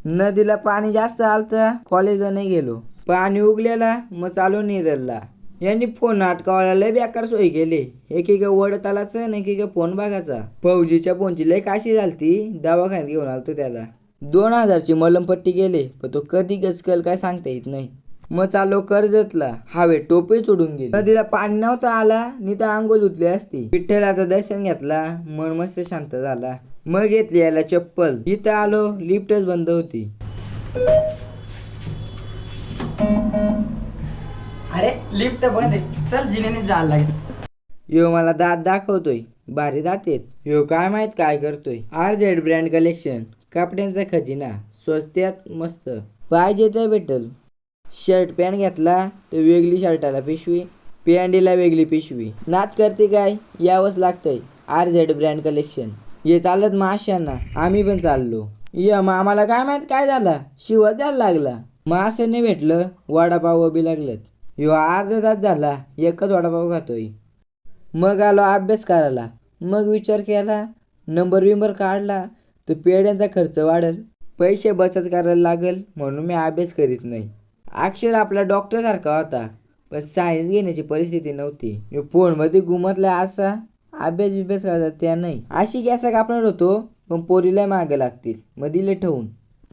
नदीला पाणी जास्त आलतं, कॉलेजला नाही गेलो. पाणी उगलेला मग चालू निरला. यांनी फोन अटकावायला लय बेकार सोय केली. एकीकडे वडत आलाच आणि एकीकडे फोन बघायचा. फौजीच्या फोनची लय काशी झालती, दवाखान्यात घेऊन आलतो त्याला. 2000ची मलमपट्टी गेली, पण तो कधी गचकल काय सांगता येत नाही. मग चाललो कर्जतला, हवेत टोपीच उडून गेली. नदीला पाणी नव्हतं आला, नि तर आंघोळ धुतली असती. विठ्ठलाचं दर्शन घेतला, मन मस्त शांत झाला. मग घेतली याला चप्पल. इथं आलो, लिफ्टच बंद होती. अरे लिफ्ट बंद आहे, चल जिन्याने जायला लागेल. ह्यो मला दात दाखवतोय, भारी दात आहेत. ह्यो काय माहित काय करतोय. RZ ब्रँड कलेक्शन, कपड्यांचा खजिना, स्वस्त्यात मस्त. पाहिजे तर भेटल. शर्ट पॅन्ट घेतला तर वेगळी शर्टाला पिशवी, पॅन्टीला वेगळी पिशवी. नाच करते काय, यावंच लागतंय. RZ brand collection. हे चालत माशांना, आम्ही पण चाललो. मग आम्हाला काय माहित काय झाला, शिवाय द्यायला लागला. माशाने भेटलं, वडापाव बी लागलं. ह्यो अर्धा तास झाला एकच वडापाव खातोय. मग आलो अभ्यास करायला. मग विचार केला, नंबर बिंबर काढला तर पेढ्यांचा खर्च वाढेल, पैसे बचत करायला लागेल, म्हणून मी अभ्यास करीत नाही. अक्षर आपला डॉक्टर सारखा होता, पण सायन्स घेण्याची परिस्थिती नव्हती. फोनमध्ये घुमतला असा अभ्यास बिभ्यास करतात त्या नाही. अशी गॅसा कापणार होतो, पण पोरीला मागं लागतील, मग दिले ठेवून.